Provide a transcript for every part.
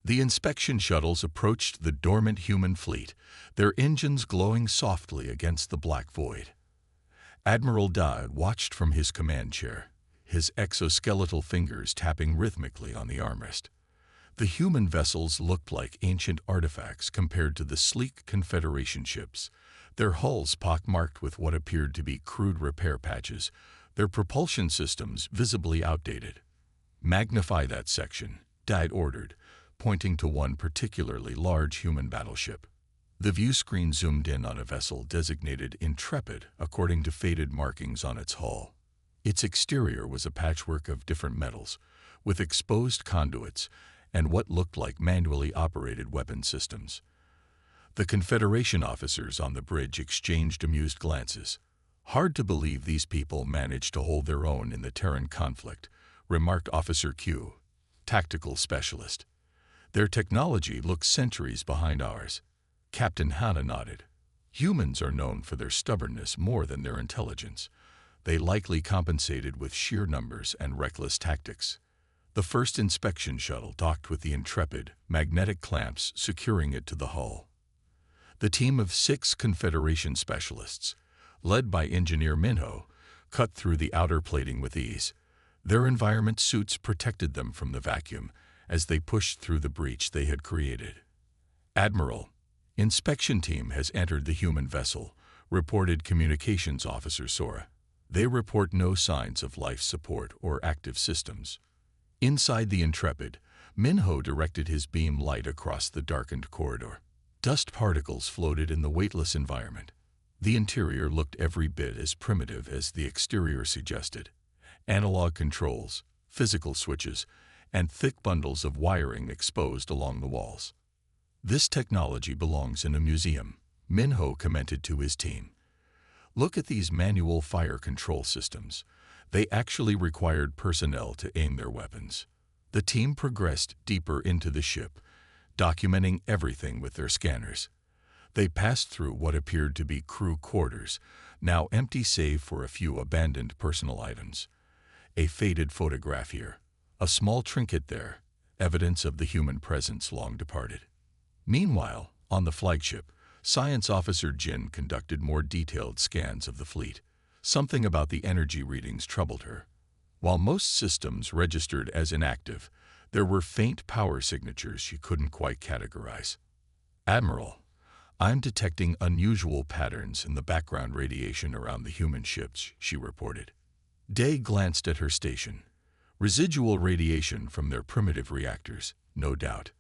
The inspection shuttles approached the dormant human fleet, their engines glowing softly against the black void. Admiral Dye watched from his command chair, his exoskeletal fingers tapping rhythmically on the armrest. The human vessels looked like ancient artifacts compared to the sleek Confederation ships, their hulls pockmarked with what appeared to be crude repair patches, their propulsion systems visibly outdated. "Magnify that section," Dye ordered, pointing to one particularly large human battleship. The view screen zoomed in on a vessel designated Intrepid according to faded markings on its hull. Its exterior was a patchwork of different metals, with exposed conduits and what looked like manually operated weapon systems. The Confederation officers on the bridge exchanged amused glances. "Hard to believe these people managed to hold their own in the Terran conflict," remarked Officer Q, tactical specialist. "Their technology looks centuries behind ours." Captain Hanna nodded. "Humans are known for their stubbornness more than their intelligence. They likely compensated with sheer numbers and reckless tactics." The first inspection shuttle docked with the Intrepid, magnetic clamps securing it to the hull. The team of 6 Confederation specialists, led by Engineer Minho, cut through the outer plating with ease. Their environment suits protected them from the vacuum as they pushed through the breach they had created. "Admiral, inspection team has entered the human vessel," reported Communications Officer Sora. "They report no signs of life support or active systems." Inside the Intrepid, Minho directed his beam light across the darkened corridor. Dust particles floated in the weightless environment. The interior looked every bit as primitive as the exterior suggested. Analog controls, physical switches, and thick bundles of wiring exposed along the walls. "This technology belongs in a museum," Minho commented to his team. "Look at these manual fire control systems. They actually required personnel to aim their weapons." The team progressed deeper into the ship, documenting everything with their scanners. They passed through what appeared to be crew quarters, now empty save for a few abandoned personal items. A faded photograph here, a small trinket there, evidence of the human presence long departed. Meanwhile, on the flagship, Science Officer Jin conducted more detailed scans of the fleet. Something about the energy readings troubled her. While most systems registered as inactive, there were faint power signatures she couldn't quite categorize. "Admiral, I'm detecting unusual patterns in the background radiation around the human ships," she reported. Day glanced at her station. "Residual radiation from their primitive reactors, no doubt."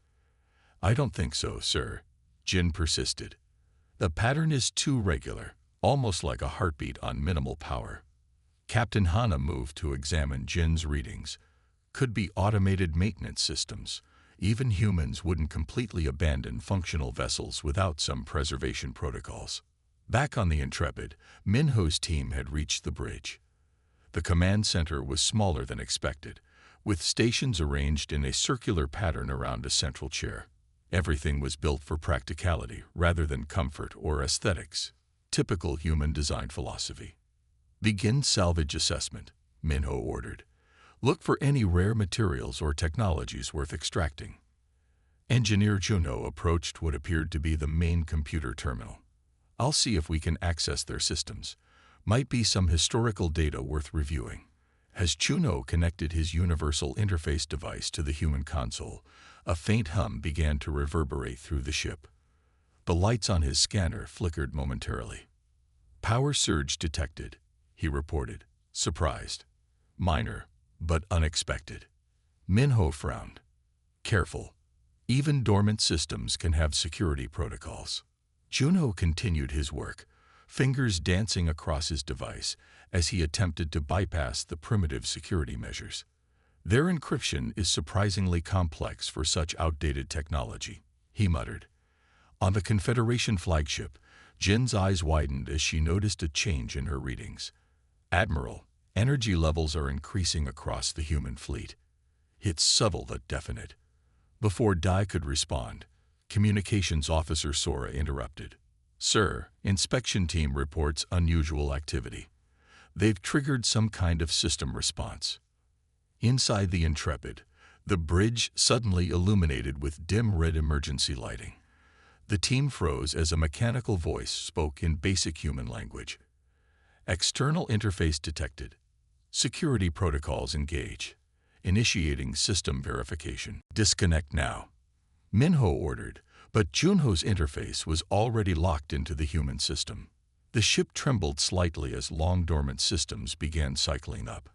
"I don't think so, sir," Jin persisted. "The pattern is too regular, almost like a heartbeat on minimal power." Captain Hanna moved to examine Jin's readings. Could be automated maintenance systems. Even humans wouldn't completely abandon functional vessels without some preservation protocols. Back on the Intrepid, Minho's team had reached the bridge. The command center was smaller than expected, with stations arranged in a circular pattern around a central chair. Everything was built for practicality rather than comfort or aesthetics. Typical human design philosophy. "Begin salvage assessment," Minho ordered. "Look for any rare materials or technologies worth extracting." Engineer Juno approached what appeared to be the main computer terminal. "I'll see if we can access their systems. Might be some historical data worth reviewing." As Juno connected his universal interface device to the human console, a faint hum began to reverberate through the ship. The lights on his scanner flickered momentarily. "Power surge detected," he reported, surprised. "Minor, but unexpected." Minho frowned. "Careful. Even dormant systems can have security protocols." Juno continued his work, fingers dancing across his device as he attempted to bypass the primitive security measures. "Their encryption is surprisingly complex for such outdated technology," he muttered. On the Confederation flagship, Jin's eyes widened as she noticed a change in her readings. "Admiral, energy levels are increasing across the human fleet." "It's subtle but definite." Before Dai could respond, Communications Officer Sora interrupted. "Sir, inspection team reports unusual activity. They've triggered some kind of system response." Inside the Intrepid, The bridge suddenly illuminated with dim red emergency lighting. The team froze as a mechanical voice spoke in basic human language. External interface detected. Security protocols engage. Initiating system verification. Disconnect now. Minho ordered, but Junho's interface was already locked into the human system. The ship trembled slightly as long-dormant systems began cycling up.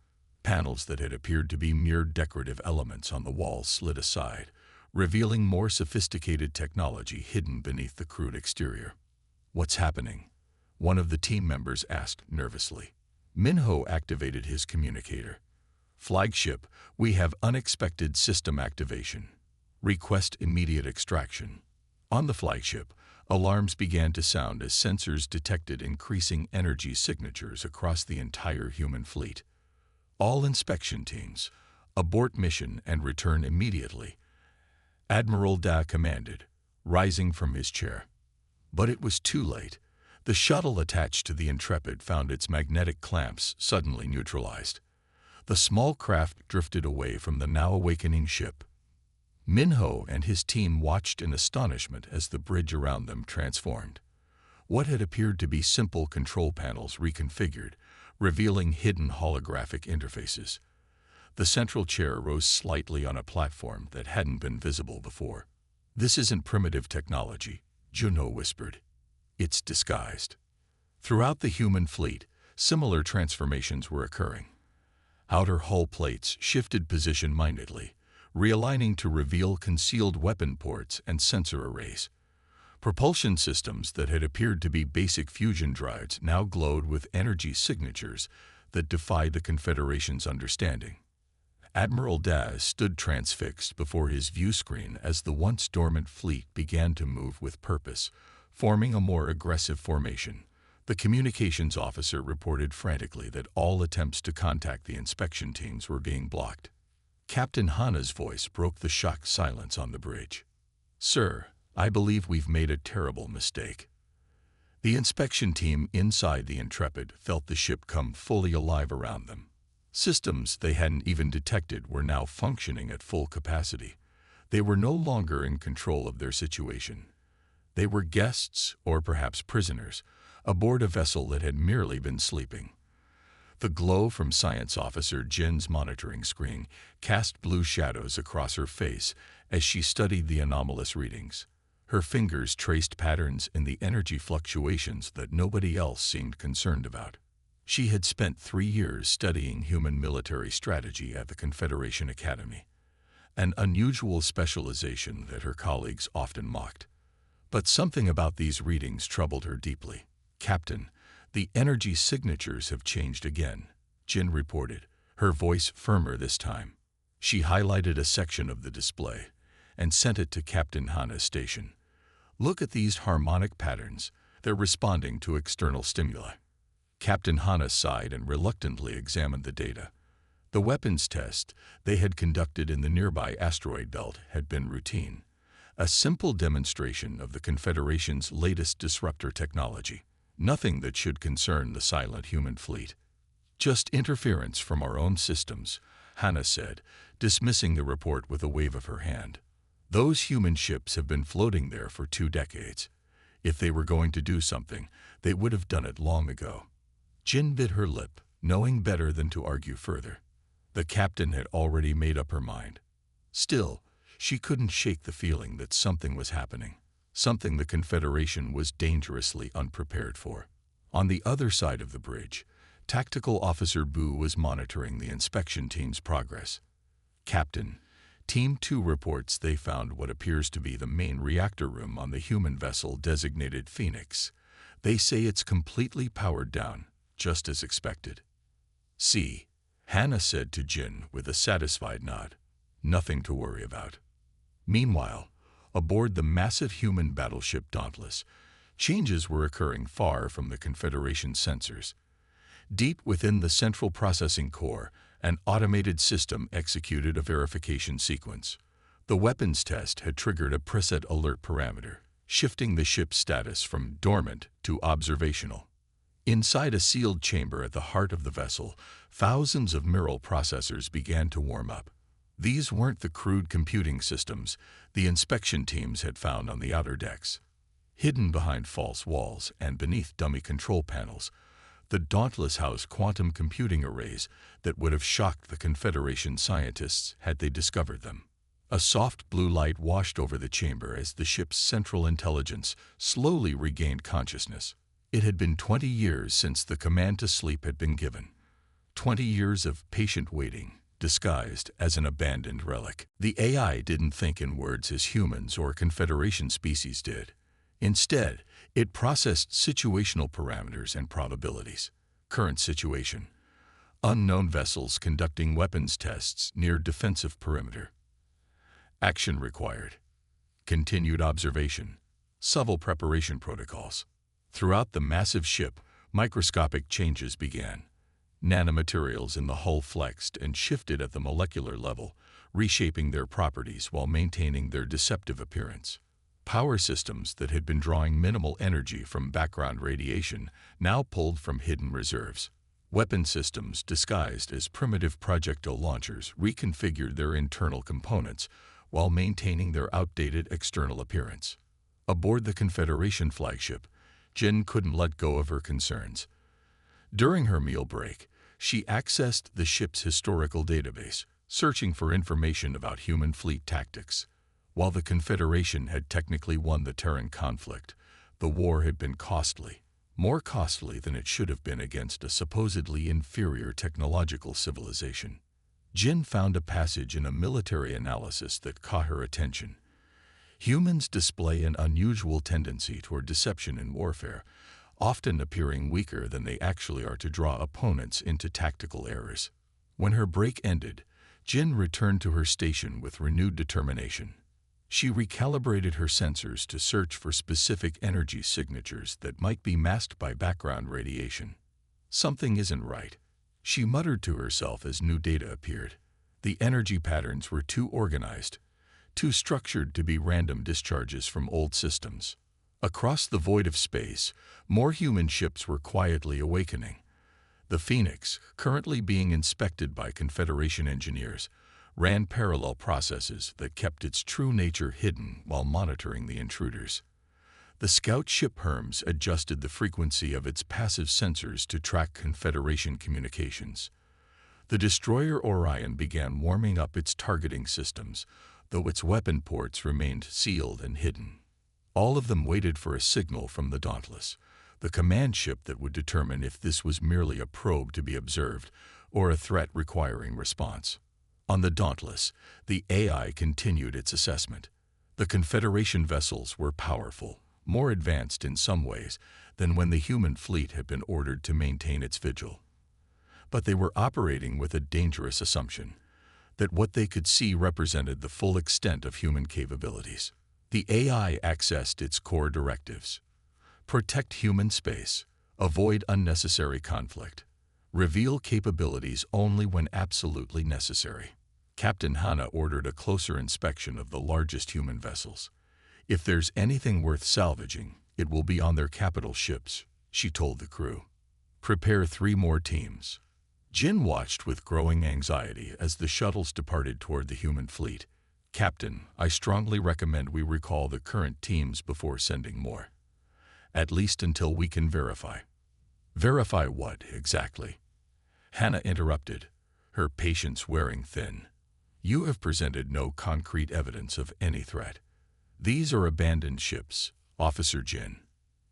Panels that had appeared to be mere decorative elements on the walls slid aside, revealing more sophisticated technology hidden beneath the crude exterior. "What's happening?" one of the team members asked nervously. Minho activated his communicator. "Flagship, we have unexpected system activation. Request immediate extraction." On the flagship, alarms began to sound as sensors detected increasing energy signatures across the entire human fleet. "All inspection teams, abort mission and return immediately," Admiral Da commanded, rising from his chair. But it was too late. The shuttle attached to the Intrepid found its magnetic clamps suddenly neutralized. The small craft drifted away from the now awakening ship. Minho and his team watched in astonishment as the bridge around them transformed. What had appeared to be simple control panels reconfigured, revealing hidden holographic interfaces. The central chair rose slightly on a platform that hadn't been visible before. "This isn't primitive technology," Juno whispered. "It's disguised." Throughout the human fleet, similar transformations were occurring. Outer hull plates shifted position mindedly, realigning to reveal concealed weapon ports and sensor arrays. Propulsion systems that had appeared to be basic fusion drives now glowed with energy signatures that defied the Confederation's understanding. Admiral Daz stood transfixed before his view screen as the once dormant fleet began to move with purpose, forming a more aggressive formation. The communications officer reported frantically that all attempts to contact the inspection teams were being blocked. Captain Hana's voice broke the shocked silence on the bridge. "Sir, I believe we've made a terrible mistake." The inspection team inside the Intrepid felt the ship come fully alive around them. Systems they hadn't even detected were now functioning at full capacity. They were no longer in control of their situation. They were guests, or perhaps prisoners, aboard a vessel that had merely been sleeping. The glow from Science Officer Jin's monitoring screen cast blue shadows across her face as she studied the anomalous readings. Her fingers traced patterns in the energy fluctuations that nobody else seemed concerned about. She had spent 3 years studying human military strategy at the Confederation Academy, an unusual specialization that her colleagues often mocked. But something about these readings troubled her deeply. "Captain, the energy signatures have changed again," Jin reported, her voice firmer this time. She highlighted a section of the display and sent it to Captain Hana's station. "Look at these harmonic patterns. They're responding to external stimuli." Captain Hana sighed and reluctantly examined the data. The weapons test they had conducted in the nearby asteroid belt had been routine, a simple demonstration of the Confederation's latest disruptor technology. Nothing that should concern the silent human fleet. "Just interference from our own systems," Hana said, dismissing the report with a wave of her hand. "Those human ships have been floating there for 2 decades. If they were going to do something, they would have done it long ago." Jin bit her lip, knowing better than to argue further. The captain had already made up her mind. Still, she couldn't shake the feeling that something was happening, something the Confederation was dangerously unprepared for. On the other side of the bridge, Tactical Officer Bu was monitoring the inspection team's progress. "Captain, Team 2 reports they found what appears to be the main reactor room on the human vessel designated Phoenix. They say it's completely powered down, just as expected." "See," Hana said to Jin with a satisfied nod. "Nothing to worry about." Meanwhile, aboard the massive human battleship Dauntless, changes were occurring far from the Confederation sensors. Deep within the central processing core, an automated system executed a verification sequence. The weapons test had triggered a preset alert parameter, shifting the ship's status from dormant to observational. Inside a sealed chamber at the heart of the vessel, thousands of neural processors began to warm up. These weren't the crude computing systems the inspection teams had found on the outer decks. Hidden behind false walls and beneath dummy control panels, the Dauntless housed quantum computing arrays that would have shocked the Confederation scientists had they discovered them. A soft blue light washed over the chamber as the ship's central intelligence slowly regained consciousness. It had been 20 years since the command to sleep had been given. 20 years of patient waiting, disguised as an abandoned relic. The AI didn't think in words as humans or Confederation species did. Instead, it processed situational parameters and probabilities. Current situation: unknown vessels conducting weapons tests near defensive perimeter. Action required: continued observation, subtle preparation protocols. Throughout the massive ship, microscopic changes began. Nanomaterials in the hull flexed and shifted at the molecular level, reshaping their properties while maintaining their deceptive appearance. Power systems that had been drawing minimal energy from background radiation now pulled from hidden reserves. Weapon systems disguised as primitive projectile launchers reconfigured their internal components while maintaining their outdated external appearance. Aboard the Confederation flagship, Jin couldn't let go of her concerns. During her meal break, she accessed the ship's historical database, searching for information about human fleet tactics. While the Confederation had technically won the Terran conflict, the war had been costly, more costly than it should have been against a supposedly inferior technological civilization. Jin found a passage in a military analysis that caught her attention. Humans display an unusual tendency toward deception in warfare, often appearing weaker than they actually are to draw opponents into tactical errors. When her break ended, Jin returned to her station with renewed determination. She recalibrated her sensors to search for specific energy signatures that might be masked by background radiation. Something isn't right, she muttered to herself as new data appeared. The energy patterns were too organized, too structured to be random discharges from old systems. Across the void of space, more human ships were quietly awakening. The Phoenix, currently being inspected by Confederation engineers, ran parallel processes that kept its true nature hidden while monitoring the intruders. The scout ship Hermes adjusted the frequency of its passive sensors to track Confederation communications. The destroyer Orion began warming up its targeting systems, though its weapon ports remained sealed and hidden. All of them waited for a signal from the Dauntless, the command ship that would determine if this was merely a probe to be observed or a threat requiring response. On the Dauntless, the AI continued its assessment. The Confederation vessels were powerful, more advanced in some ways than when the human fleet had been ordered to maintain its vigil. But they were operating with a dangerous assumption that what they could see represented the full extent of human capabilities. The AI accessed its core directives: protect human space, avoid unnecessary conflict, reveal capabilities only when absolutely necessary. Captain Hana ordered a closer inspection of the largest human vessels. If there's anything worth salvaging, it will be on their capital ships, she told the crew. Prepare 3 more teams. Jin watched with growing anxiety as the shuttles departed toward the human fleet. Captain, I strongly recommend we recall the current teams before sending more. At least until we can verify. Verify what, exactly? Hannah interrupted, her patience wearing thin. You have presented no concrete evidence of any threat. These are abandoned ships, Officer Jin.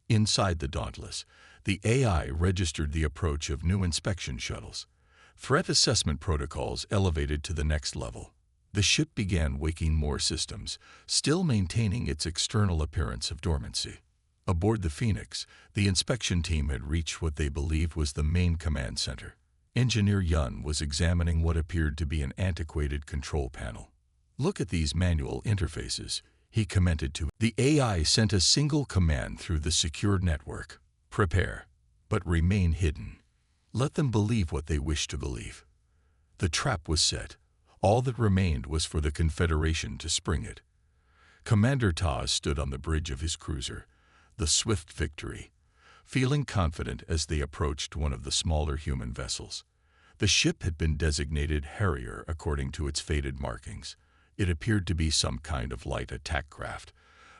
Inside the Dauntless, the AI registered the approach of new inspection shuttles. Threat assessment protocols elevated to the next level. The ship began waking more systems, still maintaining its external appearance of dormancy. Aboard the Phoenix, the inspection team had reached what they believed was the main command center. Engineer Yun was examining what appeared to be an antiquated control panel. Look at these manual interfaces, he commented to it. The AI sent a single command through the secured network: prepare, but remain hidden. Let them believe what they wish to believe. The trap was set. All that remained was for the Confederation to spring it. Commander Taz stood on the bridge of his cruiser, the Swift Victory, feeling confident as they approached one of the smaller human vessels. The ship had been designated Harrier according to its faded markings. It appeared to be some kind of light attack craft,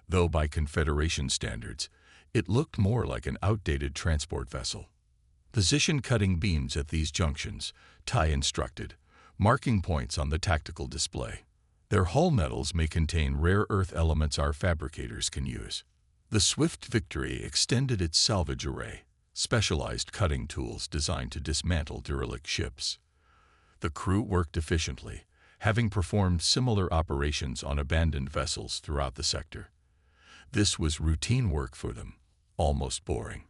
though by Confederation standards, it looked more like an outdated transport vessel. Position cutting beams at these junctions, Tai instructed, marking points on the tactical display. Their hull metals may contain rare earth elements our fabricators can use. The Swift Victory extended its salvage array, specialized cutting tools designed to dismantle derelict ships. The crew worked efficiently, having performed similar operations on abandoned vessels throughout the sector. This was routine work for them, almost boring.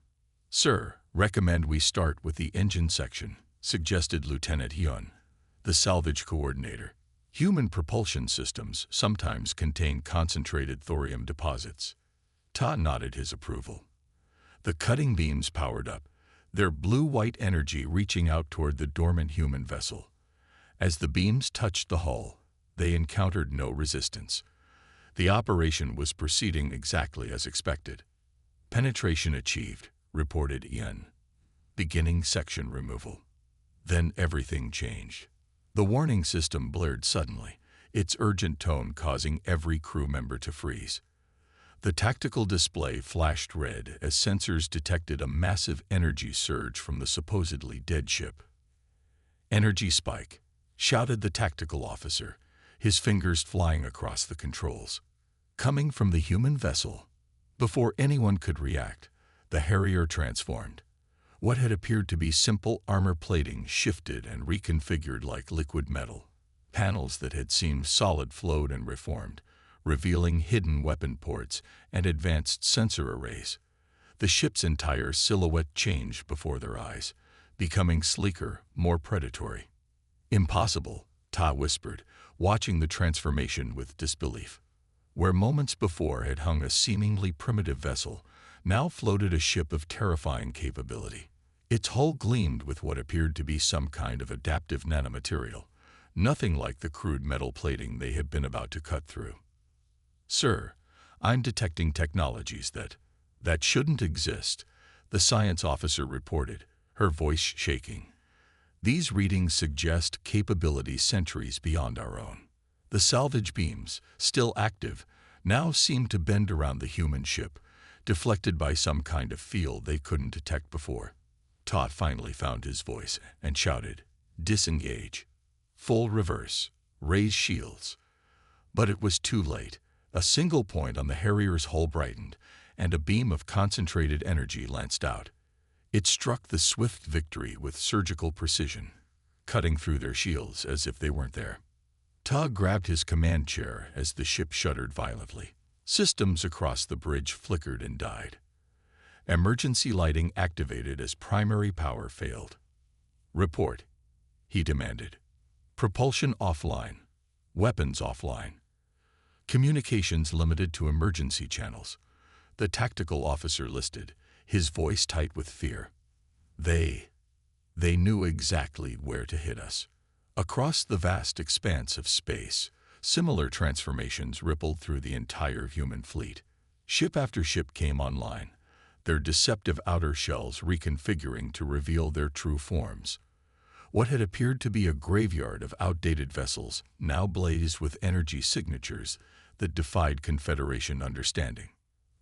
"Sir, recommend we start with the engine section," suggested Lieutenant Hyun, the salvage coordinator. Human propulsion systems sometimes contain concentrated thorium deposits. Ta nodded his approval. The cutting beams powered up, their blue-white energy reaching out toward the dormant human vessel. As the beams touched the hull, they encountered no resistance. The operation was proceeding exactly as expected. "Penetration achieved," reported Ian. "Beginning section removal." Then everything changed. The warning system blared suddenly, its urgent tone causing every crew member to freeze. The tactical display flashed red as sensors detected a massive energy surge from the supposedly dead ship. "Energy spike," shouted the tactical officer, his fingers flying across the controls. Coming from the human vessel. Before anyone could react, the Harrier transformed. What had appeared to be simple armor plating shifted and reconfigured like liquid metal. Panels that had seemed solid flowed and reformed, revealing hidden weapon ports and advanced sensor arrays. The ship's entire silhouette changed before their eyes, becoming sleeker, more predatory. "Impossible," Ta whispered, watching the transformation with disbelief. Where moments before had hung a seemingly primitive vessel, now floated a ship of terrifying capability. Its hull gleamed with what appeared to be some kind of adaptive nanomaterial, nothing like the crude metal plating they had been about to cut through. "Sir, I'm detecting technologies that shouldn't exist," the science officer reported, her voice shaking. "These readings suggest capabilities centuries beyond our own." The salvage beams, still active, now seemed to bend around the human ship, deflected by some kind of field they couldn't detect before. Todd finally found his voice and shouted, "Disengage. Full reverse. Raise shields." But it was too late. A single point on the Harrier's hull brightened, and a beam of concentrated energy lanced out. It struck the Swift Victory with surgical precision, cutting through their shields as if they weren't there. Tug grabbed his command chair as the ship shuddered violently. Systems across the bridge flickered and died. Emergency lighting activated as primary power failed. "Report," he demanded. "Propulsion offline. Weapons offline. Communications limited to emergency channels," the tactical officer listed, his voice tight with fear. They knew exactly where to hit us. Across the vast expanse of space, similar transformations rippled through the entire human fleet. Ship after ship came online, their deceptive outer shells reconfiguring to reveal their true forms. What had appeared to be a graveyard of outdated vessels now blazed with energy signatures that defied Confederation understanding.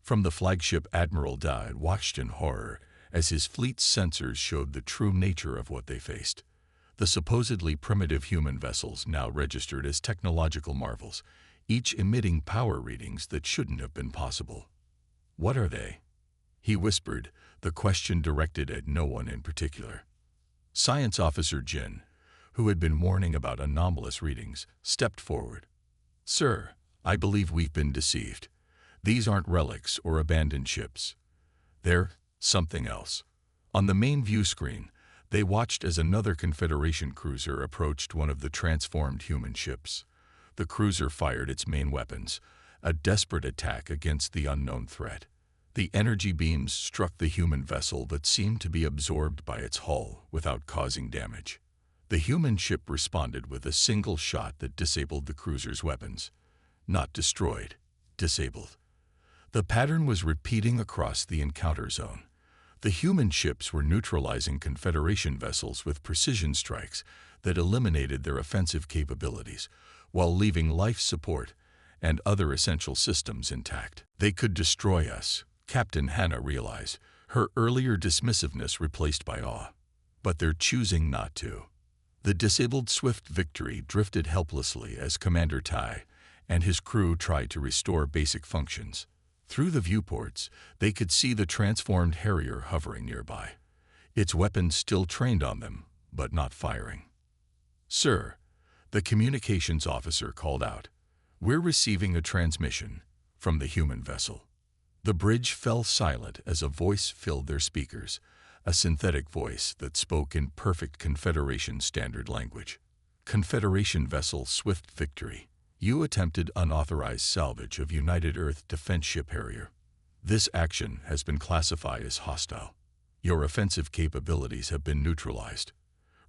From the flagship, Admiral Dye watched in horror as his fleet's sensors showed the true nature of what they faced. The supposedly primitive human vessels now registered as technological marvels, each emitting power readings that shouldn't have been possible. "What are they?" he whispered, the question directed at no one in particular. Science Officer Jin, who had been warning about anomalous readings, stepped forward. "Sir, I believe we've been deceived. These aren't relics or abandoned ships. They're something else." On the main view screen, they watched as another Confederation cruiser approached one of the transformed human ships. The cruiser fired its main weapons, a desperate attack against the unknown threat. The energy beams struck the human vessel that seemed to be absorbed by its hull without causing damage. The human ship responded with a single shot that disabled the cruiser's weapons. Not destroyed, disabled. The pattern was repeating across the encounter zone. The human ships were neutralizing Confederation vessels with precision strikes that eliminated their offensive capabilities, while leaving life support and other essential systems intact. They could destroy us, Captain Hannah realized, her earlier dismissiveness replaced by awe. But they're choosing not to. The disabled Swift Victory drifted helplessly as Commander Tai and his crew tried to restore basic functions. Through the viewports, they could see the transformed Harrier hovering nearby, its weapons still trained on them, but not firing. "Sir," the communications officer called out, "we're receiving a transmission from the human vessel." The bridge fell silent as a voice filled their speakers, a synthetic voice that spoke in perfect Confederation standard language. "Confederation vessel Swift Victory. You attempted unauthorized salvage of United Earth Defense Ship Harrier. This action has been classified as hostile. Your offensive capabilities have been neutralized.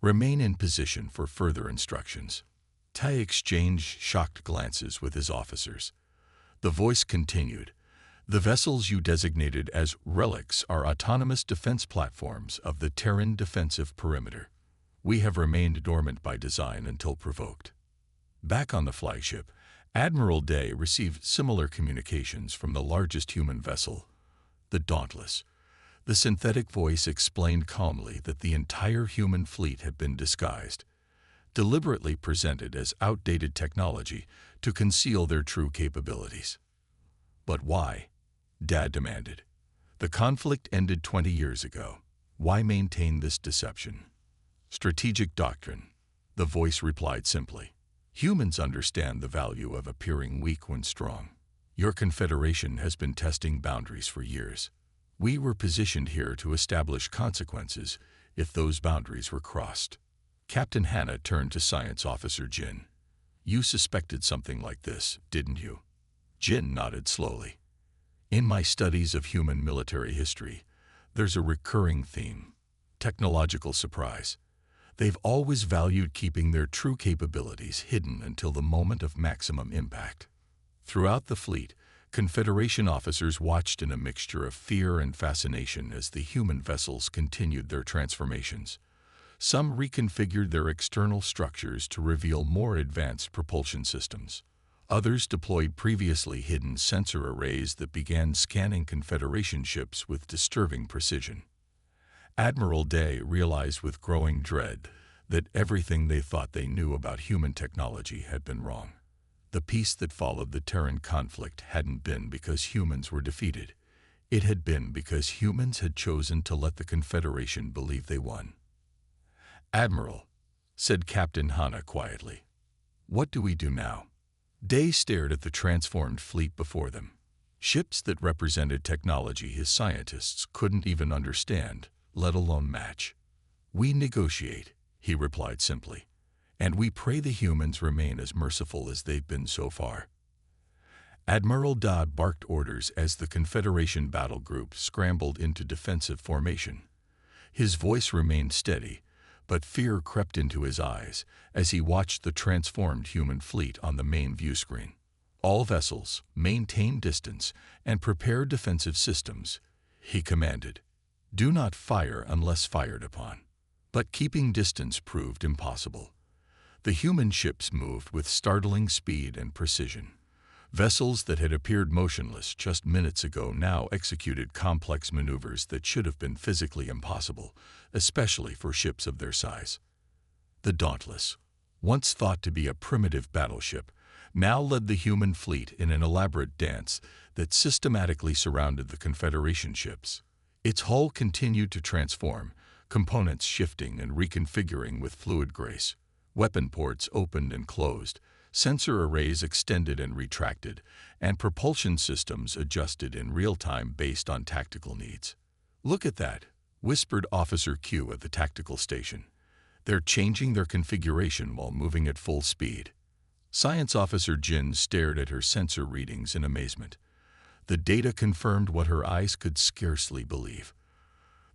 Remain in position for further instructions." Tai exchanged shocked glances with his officers. The voice continued, "The vessels you designated as relics are autonomous defense platforms of the Terran defensive perimeter. We have remained dormant by design until provoked." Back on the flagship, Admiral Day received similar communications from the largest human vessel, the Dauntless. The synthetic voice explained calmly that the entire human fleet had been disguised, deliberately presented as outdated technology to conceal their true capabilities. "But why?" Dad demanded. "The conflict ended 20 years ago. Why maintain this deception?" "Strategic doctrine," the voice replied simply. "Humans understand the value of appearing weak when strong. Your Confederation has been testing boundaries for years. We were positioned here to establish consequences if those boundaries were crossed." Captain Hannah turned to Science Officer Jin. "You suspected something like this, didn't you?" Jin nodded slowly. "In my studies of human military history, there's a recurring theme: technological surprise. They've always valued keeping their true capabilities hidden until the moment of maximum impact." Throughout the fleet, Confederation officers watched in a mixture of fear and fascination as the human vessels continued their transformations. Some reconfigured their external structures to reveal more advanced propulsion systems. Others deployed previously hidden sensor arrays that began scanning Confederation ships with disturbing precision. Admiral Day realized with growing dread that everything they thought they knew about human technology had been wrong. The peace that followed the Terran conflict hadn't been because humans were defeated. It had been because humans had chosen to let the Confederation believe they won. "Admiral," said Captain Hannah quietly, "what do we do now?" Day stared at the transformed fleet before them. Ships that represented technology his scientists couldn't even understand, let alone match. "We negotiate," he replied simply, "and we pray the humans remain as merciful as they've been so far." Admiral Dodd barked orders as the Confederation battle group scrambled into defensive formation. His voice remained steady, but fear crept into his eyes as he watched the transformed human fleet on the main view screen. "All vessels, maintain distance and prepare defensive systems," he commanded. "Do not fire unless fired upon." But keeping distance proved impossible. The human ships moved with startling speed and precision. Vessels that had appeared motionless just minutes ago now executed complex maneuvers that should have been physically impossible, especially for ships of their size. The Dauntless, once thought to be a primitive battleship, now led the human fleet in an elaborate dance that systematically surrounded the Confederation ships. Its hull continued to transform, components shifting and reconfiguring with fluid grace. Weapon ports opened and closed, sensor arrays extended and retracted, and propulsion systems adjusted in real time based on tactical needs. "Look at that," whispered Officer Q at the tactical station. "They're changing their configuration while moving at full speed." Science Officer Jin stared at her sensor readings in amazement. The data confirmed what her eyes could scarcely believe.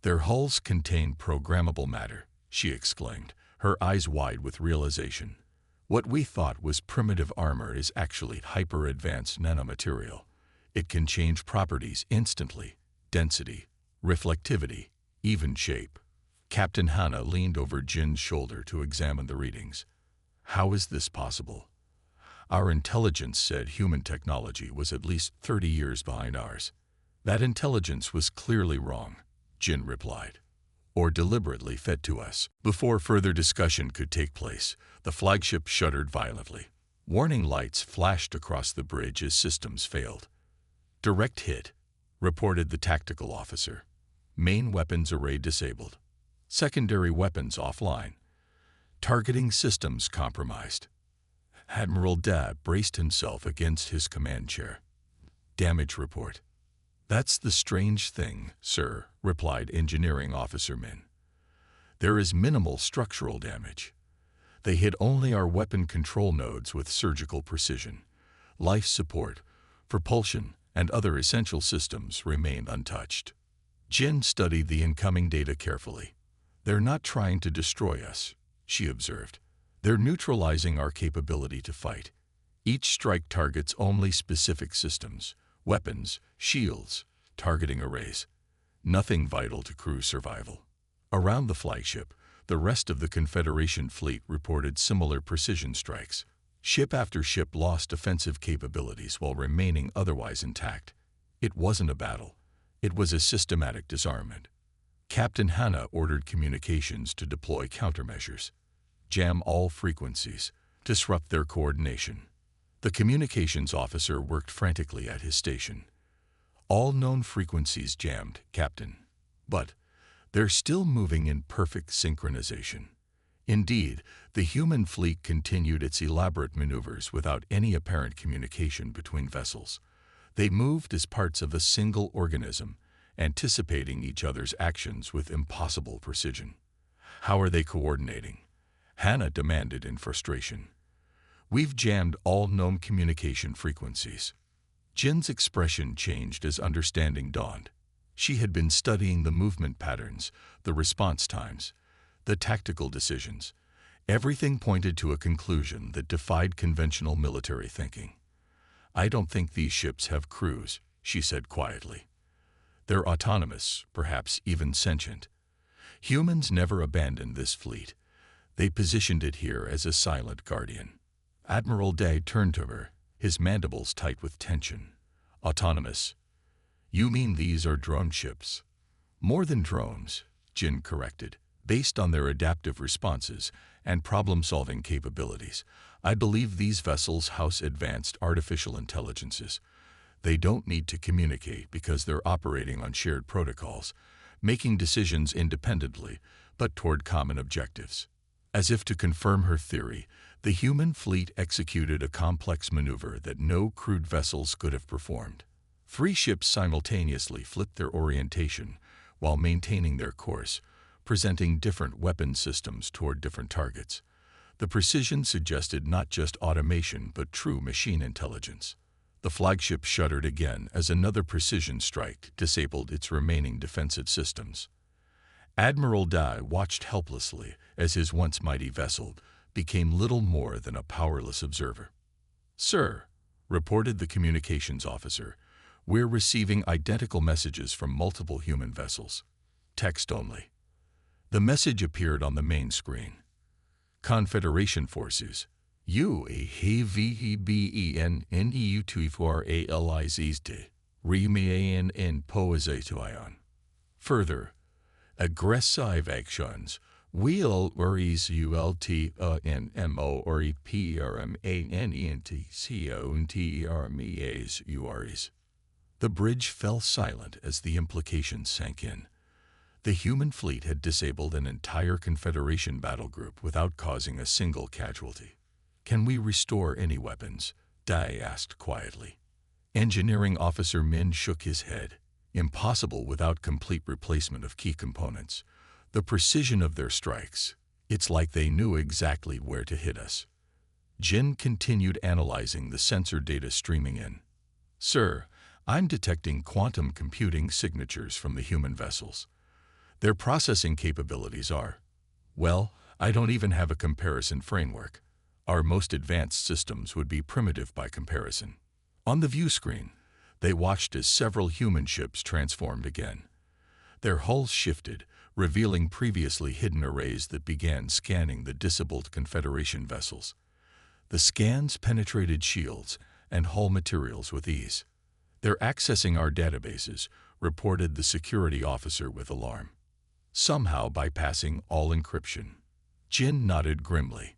"Their hulls contain programmable matter," she exclaimed, her eyes wide with realization. "What we thought was primitive armor is actually hyper-advanced nanomaterial. It can change properties instantly: density, reflectivity, even shape. Captain Hannah leaned over Jin's shoulder to examine the readings. How is this possible? Our intelligence said human technology was at least 30 years behind ours. That intelligence was clearly wrong, Jin replied, or deliberately fed to us. Before further discussion could take place, the flagship shuddered violently. Warning lights flashed across the bridge as systems failed. Direct hit, reported the tactical officer. Main weapons array disabled. Secondary weapons offline. Targeting systems compromised. Admiral Dab braced himself against his command chair. Damage report. That's the strange thing, sir, replied Engineering Officer Min. There is minimal structural damage. They hit only our weapon control nodes with surgical precision. Life support, propulsion, and other essential systems remain untouched. Jin studied the incoming data carefully. They're not trying to destroy us, she observed. They're neutralizing our capability to fight. Each strike targets only specific systems, weapons, shields, targeting arrays. Nothing vital to crew survival. Around the flagship, the rest of the Confederation fleet reported similar precision strikes. Ship after ship lost offensive capabilities while remaining otherwise intact. It wasn't a battle. It was a systematic disarmament. Captain Hannah ordered communications to deploy countermeasures. Jam all frequencies, disrupt their coordination. The communications officer worked frantically at his station. All known frequencies jammed, Captain. But they're still moving in perfect synchronization. Indeed, the human fleet continued its elaborate maneuvers without any apparent communication between vessels. They moved as parts of a single organism, anticipating each other's actions with impossible precision. How are they coordinating? Hannah demanded in frustration. We've jammed all known communication frequencies. Jin's expression changed as understanding dawned. She had been studying the movement patterns, the response times, the tactical decisions. Everything pointed to a conclusion that defied conventional military thinking. I don't think these ships have crews, she said quietly. They're autonomous, perhaps even sentient. Humans never abandoned this fleet. They positioned it here as a silent guardian. Admiral Day turned to her, his mandibles tight with tension. Autonomous. You mean these are drone ships? More than drones, Jin corrected. Based on their adaptive responses and problem-solving capabilities, I believe these vessels house advanced artificial intelligences. They don't need to communicate because they're operating on shared protocols, making decisions independently, but toward common objectives. As if to confirm her theory, the human fleet executed a complex maneuver that no crewed vessels could have performed. 3 ships simultaneously flipped their orientation while maintaining their course, presenting different weapon systems toward different targets. The precision suggested not just automation but true machine intelligence. The flagship shuddered again as another precision strike disabled its remaining defensive systems. Admiral Dai watched helplessly as his once mighty vessel became little more than a powerless observer. Sir, reported the communications officer, we're receiving identical messages from multiple human vessels. Text only. The message appeared on the main screen. Confederation forces. UAHVEBENNEU24ALIZT. Remain poesation. Further, aggressive actions will or is ultnmo or prmanentconters. The bridge fell silent as the implications sank in. The human fleet had disabled an entire Confederation battle group without causing a single casualty. Can we restore any weapons? Dai asked quietly. Engineering Officer Min shook his head. Impossible without complete replacement of key components. The precision of their strikes, it's like they knew exactly where to hit us. Jin continued analyzing the sensor data streaming in. Sir, I'm detecting quantum computing signatures from the human vessels. Their processing capabilities are, well, I don't even have a comparison framework. Our most advanced systems would be primitive by comparison. On the view screen, they watched as several human ships transformed again. Their hulls shifted, revealing previously hidden arrays that began scanning the disabled Confederation vessels. The scans penetrated shields and hull materials with ease. "They're accessing our databases," reported the security officer with alarm, somehow bypassing all encryption. Jin nodded grimly.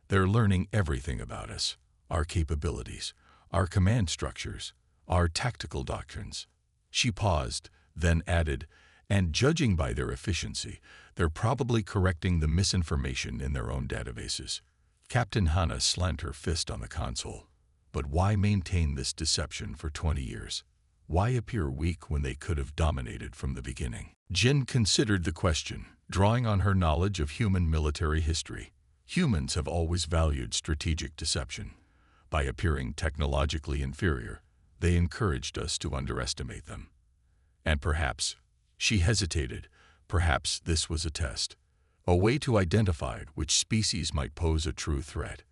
"They're learning everything about us, our capabilities, our command structures, our tactical doctrines." She paused, then added, "And judging by their efficiency, they're probably correcting the misinformation in their own databases." Captain Hana slammed her fist on the console. But why maintain this deception for 20 years? Why appear weak when they could have dominated from the beginning? Jin considered the question, drawing on her knowledge of human military history. Humans have always valued strategic deception. By appearing technologically inferior, they encouraged us to underestimate them. And perhaps, she hesitated, perhaps this was a test, a way to identify which species might pose a true threat.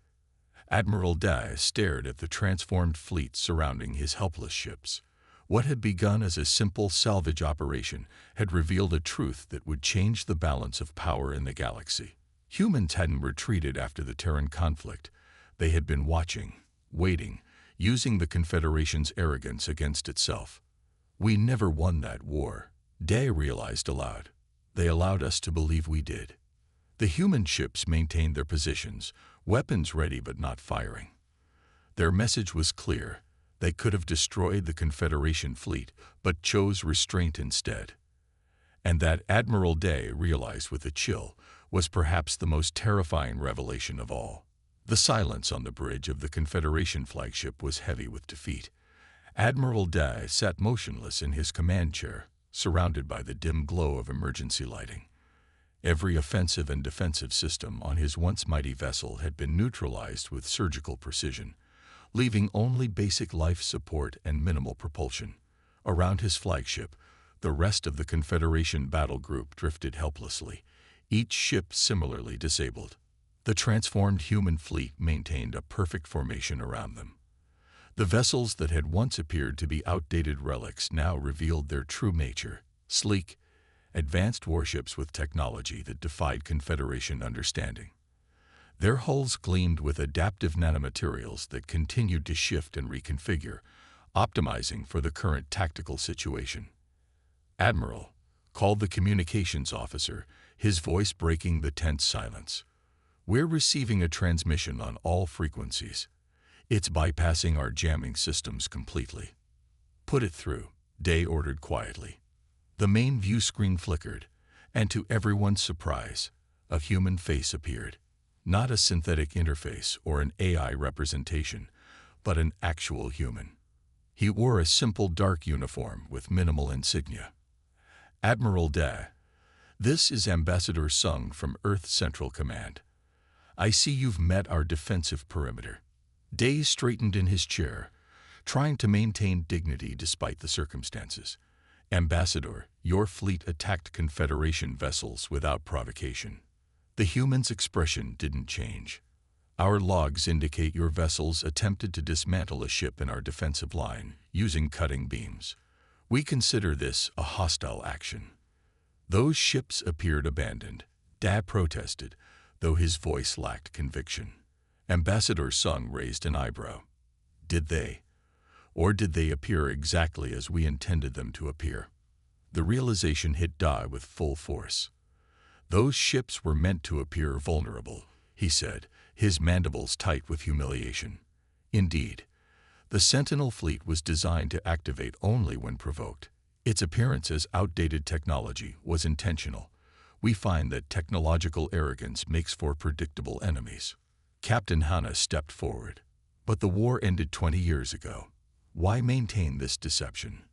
Admiral Dai stared at the transformed fleet surrounding his helpless ships. What had begun as a simple salvage operation had revealed a truth that would change the balance of power in the galaxy. Humans hadn't retreated after the Terran conflict. They had been watching, waiting, using the Confederation's arrogance against itself. "We never won that war," Dai realized aloud. "They allowed us to believe we did." The human ships maintained their positions, weapons ready but not firing. Their message was clear. They could have destroyed the Confederation fleet, but chose restraint instead. And that, Admiral Dai realized with a chill, was perhaps the most terrifying revelation of all. The silence on the bridge of the Confederation flagship was heavy with defeat. Admiral Dai sat motionless in his command chair, surrounded by the dim glow of emergency lighting. Every offensive and defensive system on his once mighty vessel had been neutralized with surgical precision, leaving only basic life support and minimal propulsion. Around his flagship, the rest of the Confederation battle group drifted helplessly, each ship similarly disabled. The transformed human fleet maintained a perfect formation around them. The vessels that had once appeared to be outdated relics now revealed their true nature: sleek, advanced warships with technology that defied Confederation understanding. Their hulls gleamed with adaptive nanomaterials that continued to shift and reconfigure, optimizing for the current tactical situation. "Admiral," called the communications officer, his voice breaking the tense silence. "We're receiving a transmission on all frequencies. It's bypassing our jamming systems completely." "Put it through," Dai ordered quietly. The main view screen flickered, and to everyone's surprise, a human face appeared. Not a synthetic interface or an AI representation, but an actual human. He wore a simple dark uniform with minimal insignia. "Admiral Dai, this is Ambassador Sung from Earth Central Command. I see you've met our defensive perimeter." Dai straightened in his chair, trying to maintain dignity despite the circumstances. "Ambassador, your fleet attacked Confederation vessels without provocation." The human's expression didn't change. "Our logs indicate your vessels attempted to dismantle a ship in our defensive line using cutting beams. We consider this a hostile action." "Those ships appeared abandoned," Dai protested, though his voice lacked conviction. Ambassador Sung raised an eyebrow. "Did they? Or did they appear exactly as we intended them to appear?" The realization hit Dai with full force. "Those ships were meant to appear vulnerable," he said, his mandibles tight with humiliation. "Indeed, the Sentinel fleet was designed to activate only when provoked. Its appearance as outdated technology was intentional. We find that technological arrogance makes for predictable enemies." Captain Hana stepped forward. "But the war ended 20 years ago. Why maintain this deception?"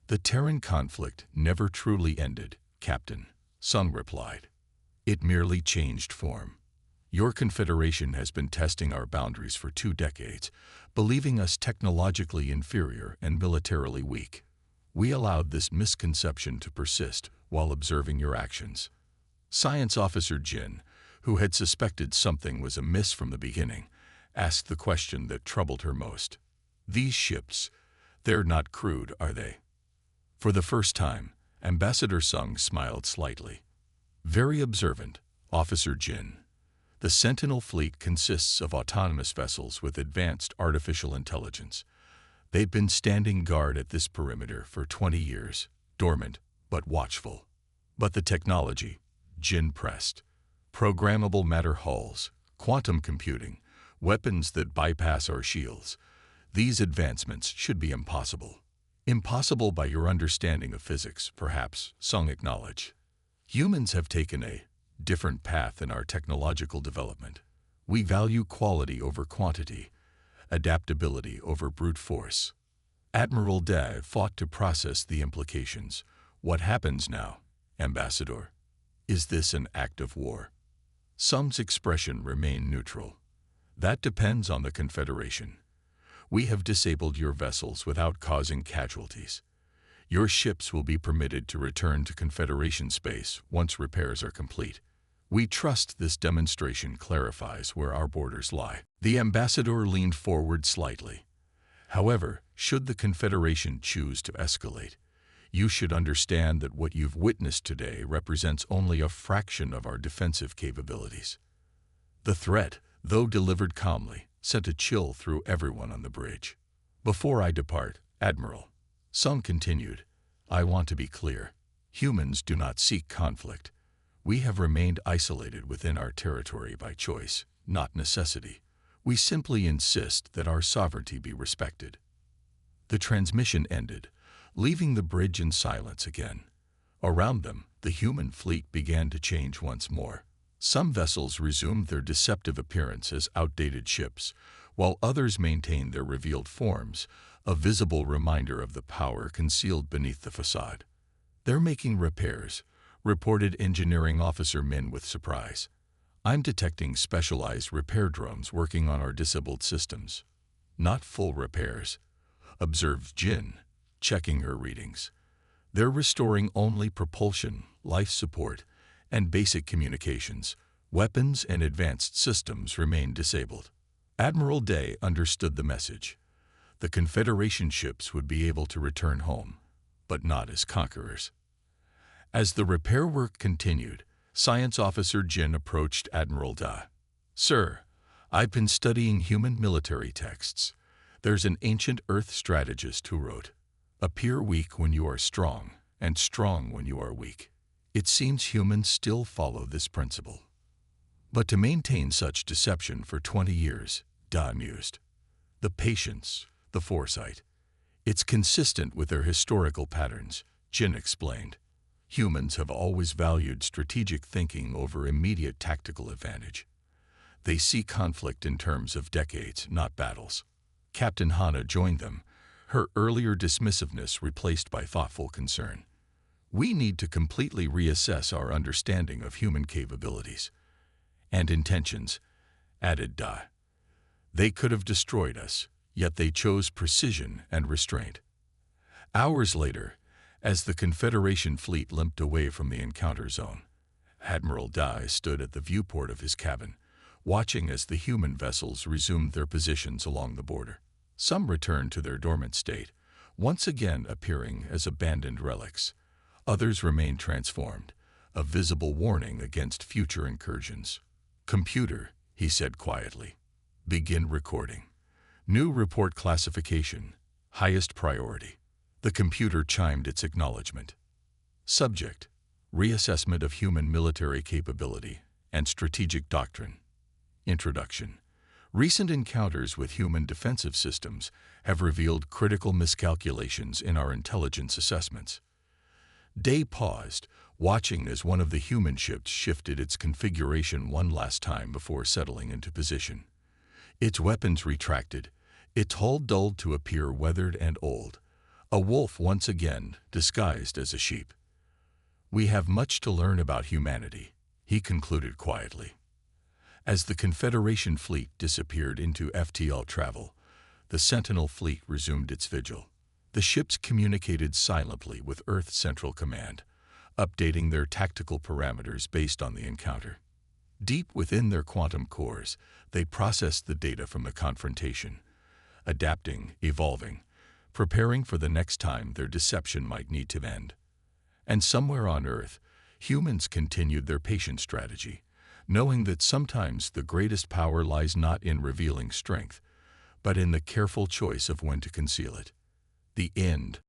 "The Terran conflict never truly ended, Captain," Sung replied. "It merely changed form. Your Confederation has been testing our boundaries for 2 decades, believing us technologically inferior and militarily weak. We allowed this misconception to persist while observing your actions." Science Officer Jin, who had suspected something was amiss from the beginning, asked the question that troubled her most. "These ships, they're not crewed, are they?" For the first time, Ambassador Sung smiled slightly. Very observant, Officer Jin. The Sentinel fleet consists of autonomous vessels with advanced artificial intelligence. They've been standing guard at this perimeter for 20 years, dormant but watchful. But the technology, Jin pressed. Programmable matter hulls, quantum computing, weapons that bypass our shields. These advancements should be impossible. Impossible by your understanding of physics, perhaps, Sung acknowledged. Humans have taken a different path in our technological development. We value quality over quantity, adaptability over brute force. Admiral Da fought to process the implications. What happens now, Ambassador? Is this an act of war? Sung's expression remained neutral. That depends on the Confederation. We have disabled your vessels without causing casualties. Your ships will be permitted to return to Confederation space once repairs are complete. We trust this demonstration clarifies where our borders lie. The ambassador leaned forward slightly. However, should the Confederation choose to escalate, you should understand that what you've witnessed today represents only a fraction of our defensive capabilities. The threat, though delivered calmly, sent a chill through everyone on the bridge. Before I depart, Admiral, Sung continued, I want to be clear. Humans do not seek conflict. We have remained isolated within our territory by choice, not necessity. We simply insist that our sovereignty be respected. The transmission ended, leaving the bridge in silence again. Around them, the human fleet began to change once more. Some vessels resumed their deceptive appearance as outdated ships, while others maintained their revealed forms, a visible reminder of the power concealed beneath the facade. They're making repairs, reported Engineering Officer Min with surprise. I'm detecting specialized repair drones working on our disabled systems. Not full repairs, observed Jin, checking her readings. They're restoring only propulsion, life support, and basic communications. Weapons and advanced systems remain disabled. Admiral Day understood the message. The Confederation ships would be able to return home, but not as conquerors. As the repair work continued, Science Officer Jin approached Admiral Da. Sir, I've been studying human military texts. There's an ancient Earth strategist who wrote, appear weak when you are strong, and strong when you are weak. It seems humans still follow this principle. But to maintain such deception for 20 years, Da mused. The patience, the foresight. It's consistent with their historical patterns, Jin explained. Humans have always valued strategic thinking over immediate tactical advantage. They see conflict in terms of decades, not battles. Captain Hana joined them, her earlier dismissiveness replaced by thoughtful concern. We need to completely reassess our understanding of human capabilities and intentions, added Da. They could have destroyed us, yet they chose precision and restraint. Hours later, as the Confederation fleet limped away from the encounter zone, Admiral Dai stood at the viewport of his cabin, watching as the human vessels resumed their positions along the border. Some returned to their dormant state, once again appearing as abandoned relics. Others remained transformed, a visible warning against future incursions. Computer, he said quietly, begin recording. New report classification, highest priority. The computer chimed its acknowledgement. Subject, reassessment of human military capability and strategic doctrine. Introduction. Recent encounters with human defensive systems have revealed critical miscalculations in our intelligence assessments. Day paused, watching as one of the human ships shifted its configuration one last time before settling into position. Its weapons retracted, its hull dulled to appear weathered and old. A wolf once again disguised as a sheep. We have much to learn about humanity, he concluded quietly. As the Confederation fleet disappeared into FTL travel, the Sentinel fleet resumed its vigil. The ships communicated silently with Earth Central Command, updating their tactical parameters based on the encounter. Deep within their quantum cores, they processed the data from the confrontation, adapting, evolving, preparing for the next time their deception might need to end. And somewhere on Earth, humans continued their patient strategy, knowing that sometimes the greatest power lies not in revealing strength, but in the careful choice of when to conceal it. The end.